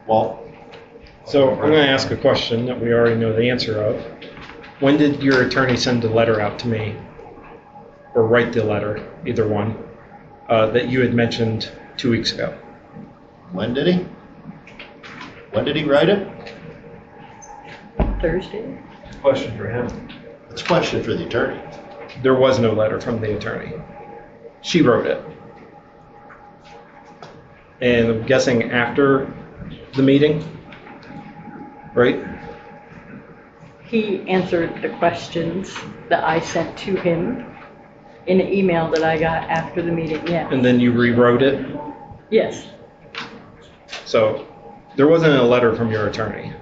Well, So I'm going to ask a question that we already know the answer of. When did your attorney send the letter out to me, or write the letter, either one, that you had mentioned 2 weeks ago? when did he? When did he write it? Thursday? Question for him. It's a question for the attorney. There was no letter from the attorney. She wrote it. And I'm guessing after the meeting, right? He answered the questions that I sent to him in an email that I got after the meeting, yeah. And then you rewrote it. Yes, So there wasn't a letter from your attorney.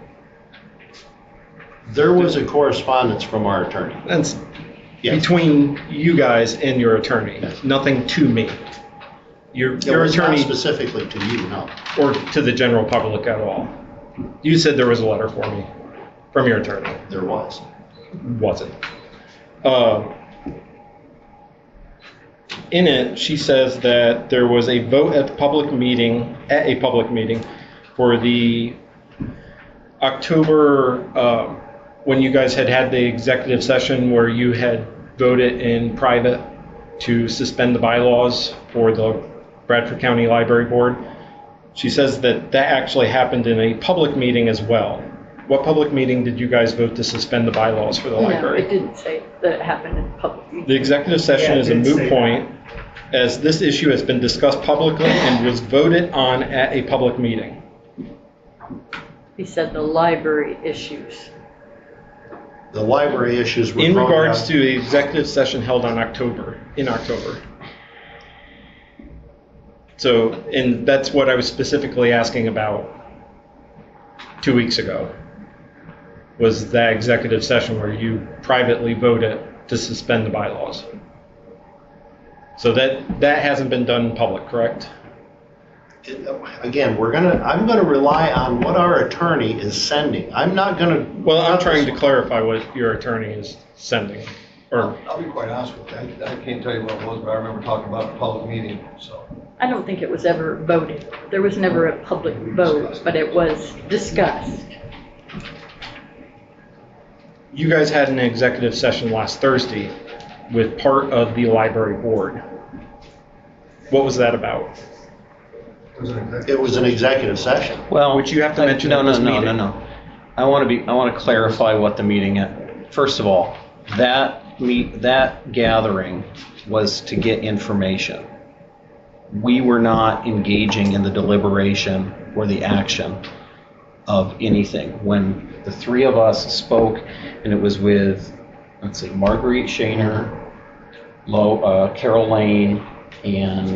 There was a correspondence from our attorney. That's Yes. between you guys and your attorney. Yes. Nothing to me. Your It was not attorney, specifically to you, no. or to the general public at all. You said there was a letter for me from your attorney. There was. Wasn't. In it, she says that there was a vote at a public meeting for the October, when you guys had the executive session where you had voted in private to suspend the bylaws for the Bradford County Library Board. She says that that actually happened in a public meeting as well. What public meeting did you guys vote to suspend the bylaws for the no, library? it didn't say that it happened in public The meeting. executive session Yeah, is a it did moot say point, as this issue has been discussed publicly and was voted on at a public meeting. He said the library issues. The library issues were In brought regards up. to the executive session held in October. So, and that's what I was specifically asking about 2 weeks ago, was that executive session where you privately voted to suspend the bylaws. So that hasn't been done in public, correct? Again, I'm gonna rely on what our attorney is sending. I'm not gonna. Well, I'm trying to clarify what your attorney is sending, or I'll be quite honest with you. I can't tell you what it was, but I remember talking about it in a public meeting, so. I don't think it was ever voted. There was never a public vote, but it was discussed. you guys had an executive session last Thursday with part of the library board. What was that about? It was an executive session. Well, Which you have to mention no, at no, this no, meeting. no, no. I want to clarify what the meeting. First of all, that gathering was to get information. We were not engaging in the deliberation or the action of anything. When the three of us spoke, and it was with, let's see, Marguerite Shaner, Carol Lane, and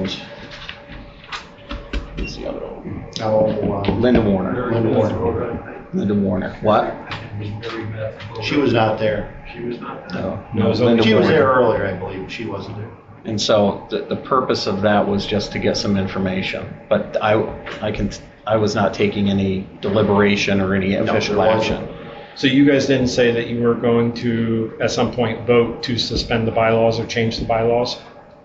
who's the other one? Linda Warner. Linda Warner. What? She was not there. No, No, it was Linda She was Warner. there earlier, I believe. She wasn't there. And so the purpose of that was just to get some information. But I was not taking any deliberation or any official there wasn't. action. So you guys didn't say that you were going to, at some point, vote to suspend the bylaws or change the bylaws?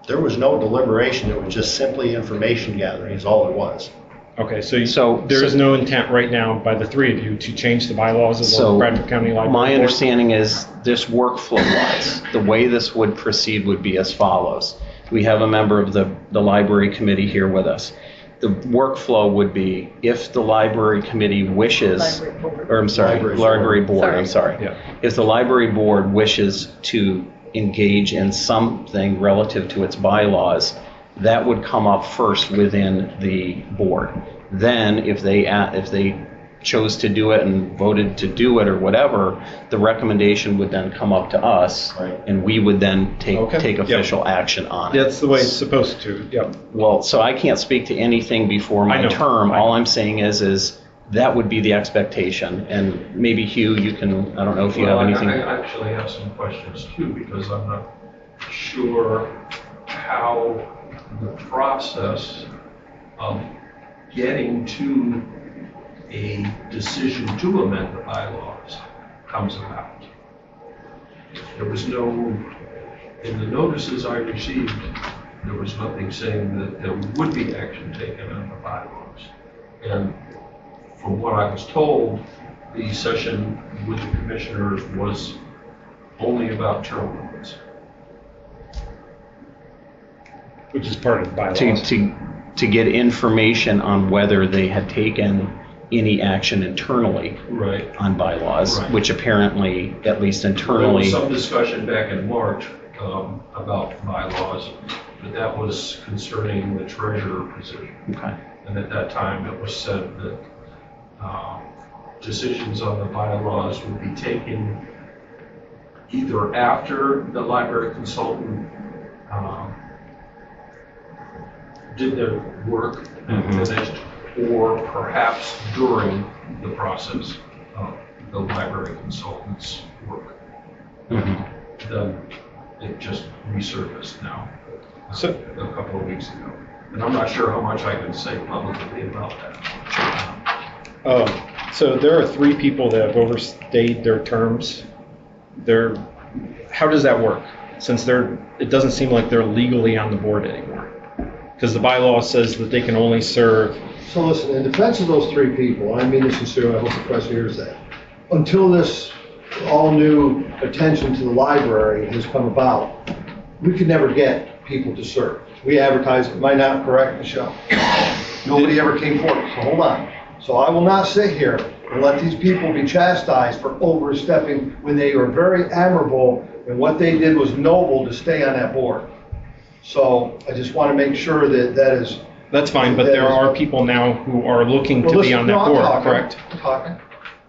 There was no deliberation. It was just simply information gathering is all it was. Okay, so there is no intent right now by the three of you to change the bylaws of the So Bradford County Library my Board? understanding is this workflow-wise, the way this would proceed would be as follows. We have a member of the library committee here with us. The workflow would be if the library committee wishes, Library board. or I'm sorry, library board, I'm sorry. Yeah. If the library board wishes to engage in something relative to its bylaws, that would come up first within the board. Then, if they chose to do it and voted to do it or whatever, the recommendation would then come up to us, Right. and we would then take Yep. official action on it. That's the way it's supposed to, yep. Well, so I can't speak to anything before I my know. term. I know. All I'm saying is that would be the expectation. And maybe Hugh, you can, I don't know if you have anything. I actually have some questions too, because I'm not sure how the process of getting to a decision to amend the bylaws comes about. There was no, in the notices I received, there was nothing saying that there would be action taken on the bylaws. And from what I was told, the session with the commissioners was only about term limits. Which is part of the bylaws. To get information on whether they had taken any action internally Right. on bylaws, Right. which apparently, at least There was internally, some discussion back in March about bylaws, but that was concerning the treasurer position. okay. And at that time, it was said that decisions on the bylaws would be taken either after the library consultant did their work and finished, or perhaps during the process of the library consultant's work. Then it just resurfaced now, So- a couple of weeks ago. And I'm not sure how much I can say publicly about that. So there are 3 people that have overstayed their terms. How does that work? Since it doesn't seem like they're legally on the board anymore. Because the bylaw says that they can only serve. So listen, in defense of those 3 people, I mean this sincerely, I hope the press hears that. Until this all-new attention to the library has come about, we could never get people to serve. We advertise, am I not correct, Michelle? Nobody ever came forward, so hold on. So I will not sit here and let these people be chastised for overstepping when they were very admirable and what they did was noble to stay on that board. So I just want to make sure that that is. That's fine, but there are people now who are looking to Well, be on listen, that no, I'm board, talking, correct? I'm talking.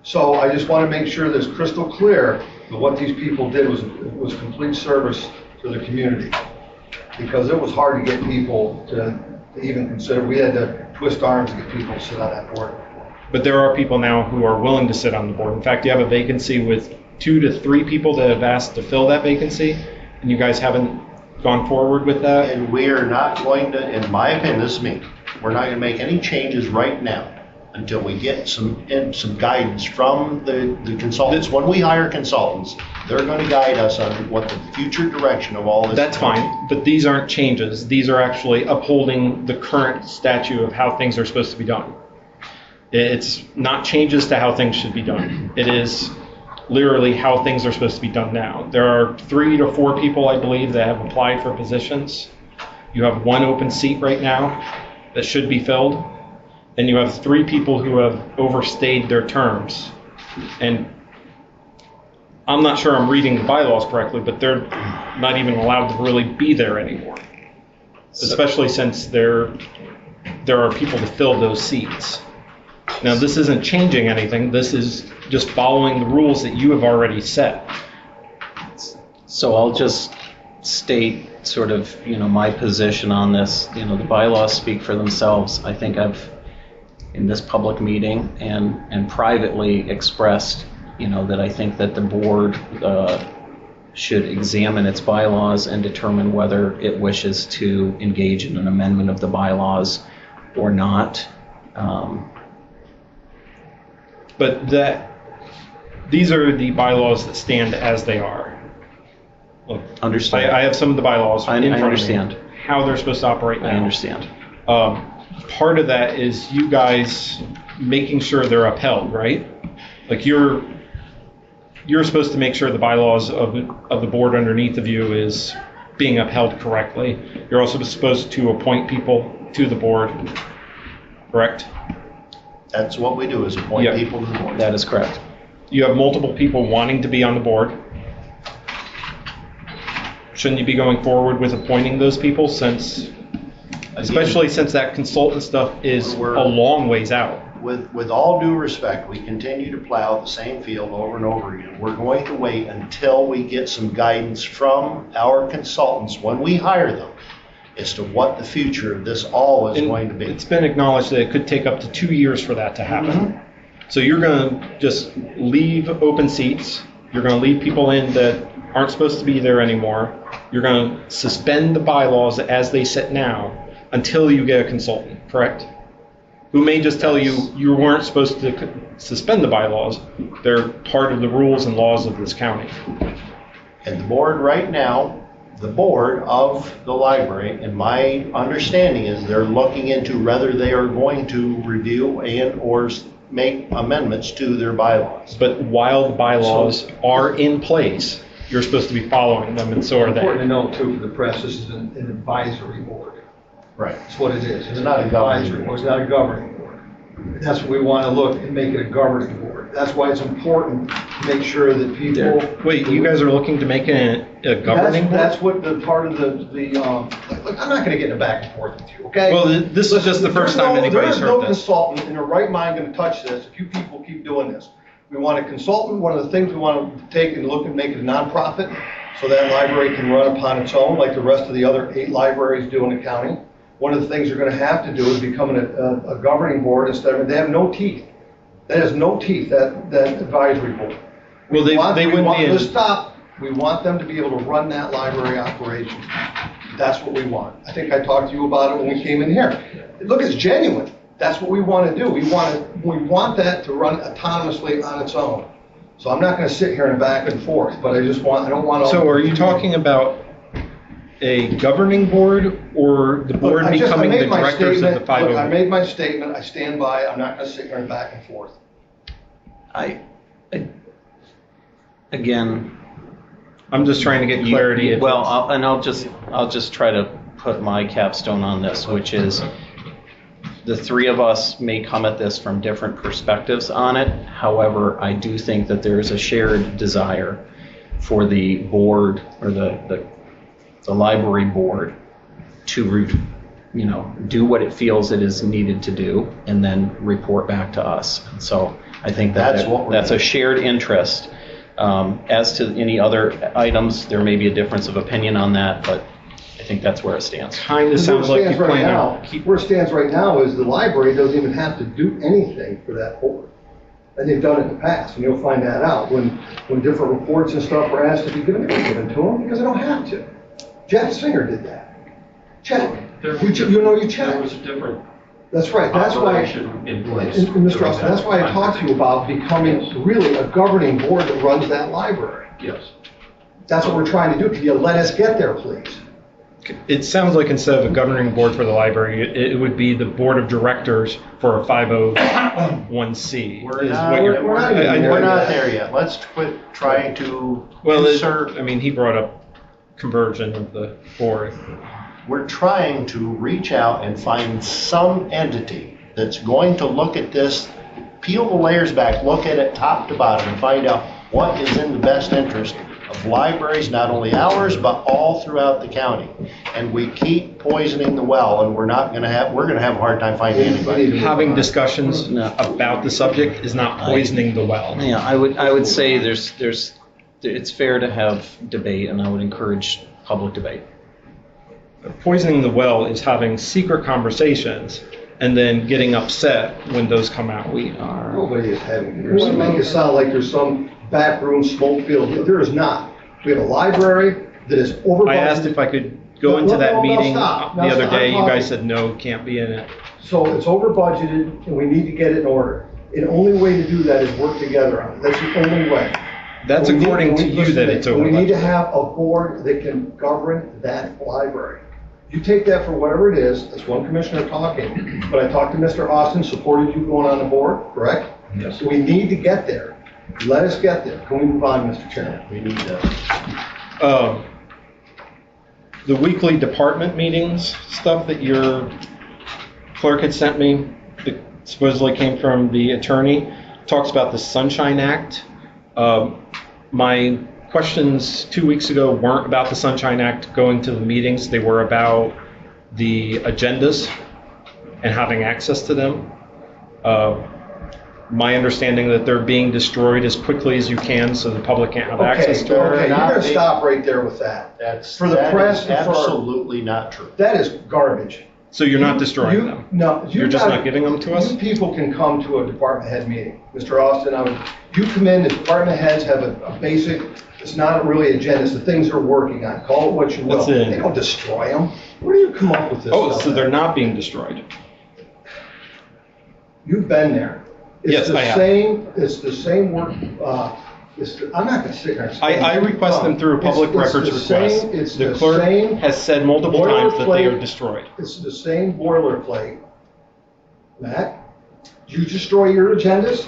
So I just want to make sure that it's crystal clear that what these people did was complete service to the community. Because it was hard to get people to even consider, we had to twist arms to get people to sit on that board. But there are people now who are willing to sit on the board. In fact, you have a vacancy with 2 to 3 people that have asked to fill that vacancy, and you guys haven't gone forward with that. And we are not going to, in my opinion, this is me, we're not going to make any changes right now until we get some guidance from the consultants. When we hire consultants, they're going to guide us on what the future direction of all this. That's fine, but these aren't changes. These are actually upholding the current statute of how things are supposed to be done. It's not changes to how things should be done. It is literally how things are supposed to be done now. There are 3 to 4 people, I believe, that have applied for positions. You have 1 open seat right now that should be filled. And you have 3 people who have overstayed their terms. And I'm not sure I'm reading the bylaws correctly, but they're not even allowed to really be there anymore. Especially since there are people to fill those seats. Now, this isn't changing anything. This is just following the rules that you have already set. So I'll just state sort of, my position on this. The bylaws speak for themselves. I think I've, in this public meeting and privately expressed, that I think that the board should examine its bylaws and determine whether it wishes to engage in an amendment of the bylaws or not. But these are the bylaws that stand as they are. Look, Understand. I have some of the bylaws I in front understand. of me, how they're supposed to operate now. I understand. Part of that is you guys making sure they're upheld, right? Like you're supposed to make sure the bylaws of the board underneath of you is being upheld correctly. You're also supposed to appoint people to the board, correct? That's what we do, is appoint Yeah. people to the board. That is correct. You have multiple people wanting to be on the board. Shouldn't you be going forward with appointing those people especially since that consultant stuff is We're- a long ways out? With all due respect, we continue to plow the same field over and over again. We're going to wait until we get some guidance from our consultants when we hire them as to what the future of this all is And going to be. it's been acknowledged that it could take up to 2 years for that to happen. So you're going to just leave open seats. You're going to leave people in that aren't supposed to be there anymore. You're going to suspend the bylaws as they sit now until you get a consultant, correct? Who may just tell you weren't supposed to suspend the bylaws. They're part of the rules and laws of this county. And the board right now, the board of the library, in my understanding, is they're looking into whether they are going to review and or make amendments to their bylaws. But while the bylaws are in place, you're supposed to be following them, and so are Important to they. know too for the press, this is an advisory board. Right. That's what it is. It's not a governing advisory board. It's not a governing board. That's what we want to look and make it a governing board. That's why it's important to make sure that people. Wait, you guys are looking to make it a governing board? That's what the part of look, I'm not going to get in a back and forth with you, okay? Well, this is just the first time anybody's There is no heard this. consultant in their right mind going to touch this if you people keep doing this. We want a consultant. One of the things we want to take and look and make it a nonprofit so that library can run upon its own like the rest of the other 8 libraries do in the county. One of the things they're going to have to do is become a governing board instead of, they have no teeth. That has no teeth, that advisory board. Well, they wouldn't be in. We want them to be able to run that library operation. That's what we want. I think I talked to you about it when we came in here. Look, it's genuine. That's what we want to do. We want that to run autonomously on its own. So I'm not going to sit here and back and forth, but I don't want to. So are you talking about a governing board or the board becoming the directors of the 501? Look, I made my statement. I stand by. I'm not going to sit here and back and forth. Again, I'm just trying to get clarity. Well, I'll just try to put my capstone on this, which is the 3 of us may come at this from different perspectives on it. However, I do think that there is a shared desire for the board or the library board to do what it feels it is needed to do and then report back to us. And so I think that's a shared interest. As to any other items, there may be a difference of opinion on that, but I think that's where it stands. Kind of sounds like you plan on where it stands right now is the library doesn't even have to do anything for that board. And they've done it in the past, and you'll find that out. When different reports and stuff were asked to be given, they were given to them because they don't have to. Jeff Singer did that. Check. There You check. was a different That's right. That's why, operation in place. and Mr. Austin, that's why I talked to you about becoming really a governing board that runs that library. Yes. That's what we're trying to do. Can you let us get there, please? It sounds like instead of a governing board for the library, it would be the board of directors for a 501c. We're not there yet. Let's quit trying to insert. He brought up conversion of the board. We're trying to reach out and find some entity that's going to look at this, peel the layers back, look at it top to bottom, and find out what is in the best interest of libraries, not only ours, but all throughout the county. And we keep poisoning the well, and we're going to have a hard time finding anybody. Having discussions about the subject is not poisoning the well. Yeah, I would say it's fair to have debate, and I would encourage public debate. Poisoning the well is having secret conversations and then getting upset when those come out. Nobody is having, you make it sound like there's some backroom smoke field. There is not. We have a library that is over. I asked if I could go into that meeting the other day. You guys said no, can't be in it. So it's over budgeted and we need to get it in order. The only way to do that is work together on it. That's the only way. That's according to you that it's over budgeted. We need to have a board that can govern that library. You take that for whatever it is, that's one commissioner talking, but I talked to Mr. Austin, supported you going on the board, correct? Yes. So we need to get there. Let us get there. Can we move on, Mr. Chairman? We need to. The weekly department meetings stuff that your clerk had sent me, that supposedly came from the attorney, talks about the Sunshine Act. My questions 2 weeks ago weren't about the Sunshine Act going to the meetings. They were about the agendas and having access to them. My understanding that they're being destroyed as quickly as you can so the public can't have access to them. Okay, you're going to stop right there with that. For the press, absolutely not true. That is garbage. So you're not destroying them? No. You're just not giving them to us? You people can come to a department head meeting. Mr. Austin, you come in, the department heads have a basic, it's not really agenda, it's the things they're working on. Call it what you will. That's it. They don't destroy them. Where do you come up with this stuff? So they're not being destroyed? You've been there. Yes, I have. It's the same work. I'm not going to sit here and explain. I request them through a public records request. The clerk has said multiple times that they are destroyed. It's the same boilerplate. Matt, Do you destroy your agendas?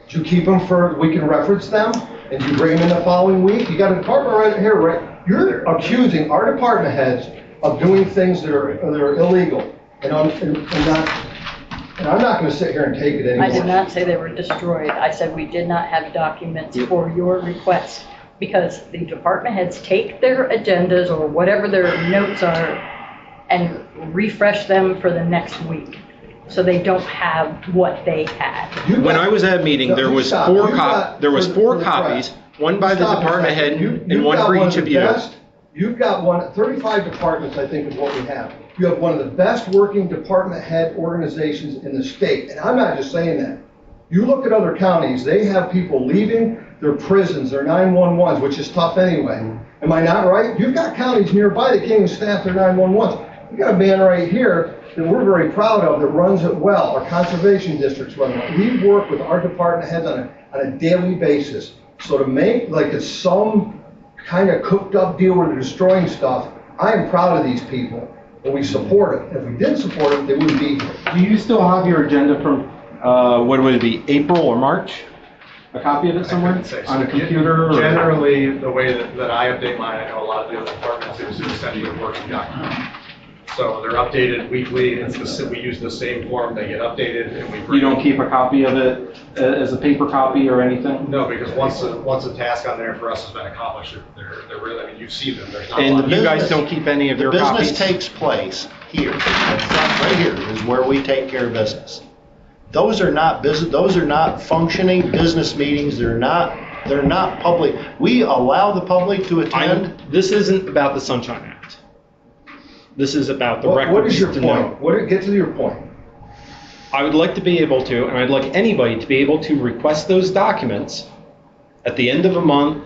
Do you keep them for, we can reference them, and you bring them in the following week? You got a department right here, right? You're accusing our department heads of doing things that are illegal, and I'm not gonna sit here and take it anymore. I did not say they were destroyed. I said we did not have documents for your request because the department heads take their agendas or whatever their notes are and refresh them for the next week. So they don't have what they had. When I was at a meeting, there was four copies, one by the department head and one for each of you. You've got 35 departments, I think, is what we have. You have one of the best working department head organizations in the state, and I'm not just saying that. You look at other counties, they have people leaving their prisons, their 911s, which is tough anyway. Am I not right? You've got counties nearby that can't even staff their 911s. We've got a man right here that we're very proud of that runs it well. Our conservation districts run it well. We work with our department heads on a daily basis. So to make like it's some kind of cooked up deal where they're destroying stuff, I am proud of these people, and we support it. If we didn't support it, they wouldn't be here. Do you still have your agenda from, what would it be, April or March? A copy of it somewhere on a computer? Or? Generally, the way that I update mine, I know a lot of the other departments, is essentially a working document. So they're updated weekly, and we use the same form, they get updated, and we. You don't keep a copy of it as a paper copy or anything? No, because once a task on there for us has been accomplished, they're really, I mean, you see them, there's not a And lot. you guys don't keep any of your The copies? business takes place here, in front, right here is where we take care of business. Those are not functioning business meetings, they're not public. We allow the public to attend. This isn't about the Sunshine Act. This is about the records. What is your to know. point? Get to your point. I would like to be able to, and I'd like anybody to be able to request those documents at the end of a month,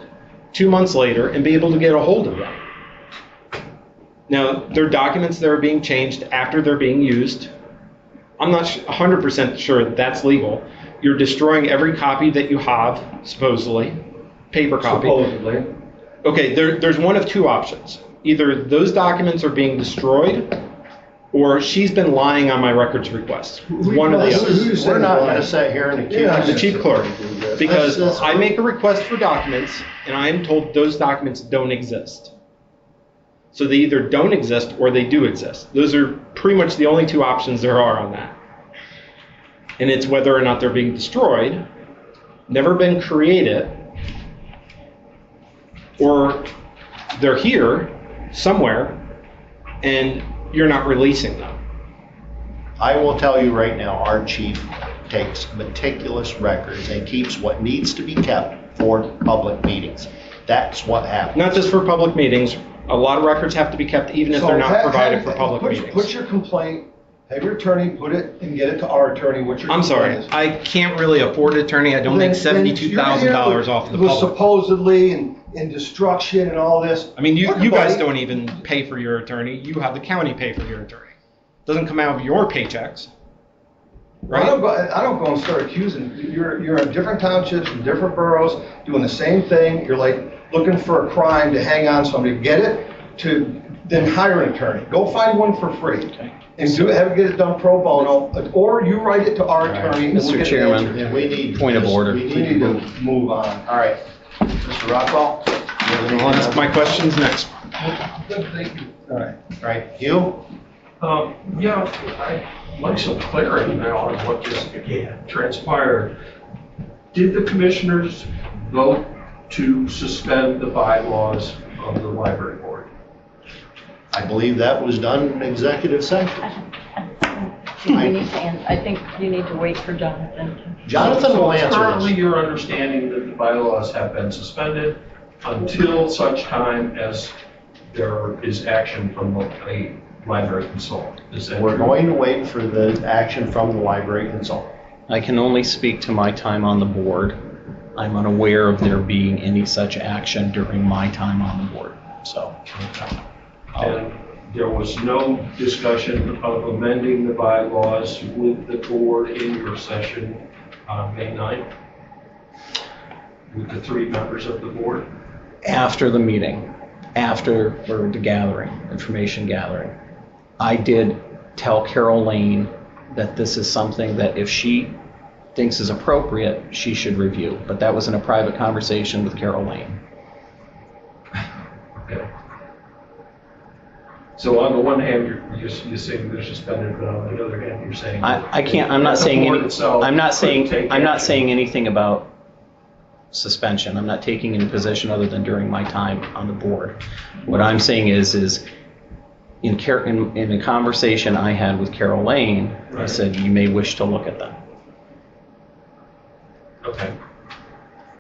2 months later, and be able to get a hold of them. Now, they're documents that are being changed after they're being used. I'm not 100% sure that's legal. You're destroying every copy that you have, supposedly, paper copy. Supposedly. Okay, there's one of two options. Either those documents are being destroyed, or she's been lying on my records request. One or the other. We're not going to sit here and accuse The chief clerk, because That's- I make a request for documents, and I am told those documents don't exist. So they either don't exist or they do exist. Those are pretty much the only two options there are on that. And it's whether or not they're being destroyed, never been created, or they're here somewhere and you're not releasing them. I will tell you right now, our chief takes meticulous records and keeps what needs to be kept for public meetings. That's what happens. Not just for public meetings. A lot of records have to be kept even if they're not provided for public meetings. Put your complaint, have your attorney put it and get it to our attorney. What your I'm sorry, complaint is. I can't really afford an attorney. I don't make $72,000 off the With public. supposedly and destruction and all this. I mean, you Everybody- guys don't even pay for your attorney. You have the county pay for your attorney. Doesn't come out of your paychecks, I don't right? go and start accusing. You're in different townships, in different boroughs, doing the same thing. You're like looking for a crime to hang on somebody. Get it to then hire an attorney. Go find one for free. And get it done pro bono, or you write it to our attorney. and we'll Mr. get it Chairman. answered. And we need. Point of order. We We need to move on. All right. Mr. Rockwell? you have anything Well, that's else? my questions next. Thank you. All right. Hugh? Yeah, I'd like some clarity now on what just transpired. Did the commissioners vote to suspend the bylaws of the library board? I believe that was done in executive session. I think you need to wait for Jonathan. Jonathan will So answer currently, this. your understanding that the bylaws have been suspended until such time as there is action from a library consultant. Is that We're true? going to wait for the action from the library consultant. I can only speak to my time on the board. I'm unaware of there being any such action during my time on the board, so. And there was no discussion of amending the bylaws with the board in your session on May 9th? With the 3 members of the board? After the meeting, after the gathering, information gathering, I did tell Carol Lane that this is something that if she thinks is appropriate, she should review. But that was in a private conversation with Carol Lane. Okay. So on the one hand, you're saying they're suspended, but on the other hand, you're saying. I can't, I'm not the saying, board itself I'm not couldn't saying, take I'm not action. saying anything about suspension. I'm not taking any position other than during my time on the board. What I'm saying is in a conversation I had with Carol Lane, I Right. said, you may wish to look at them.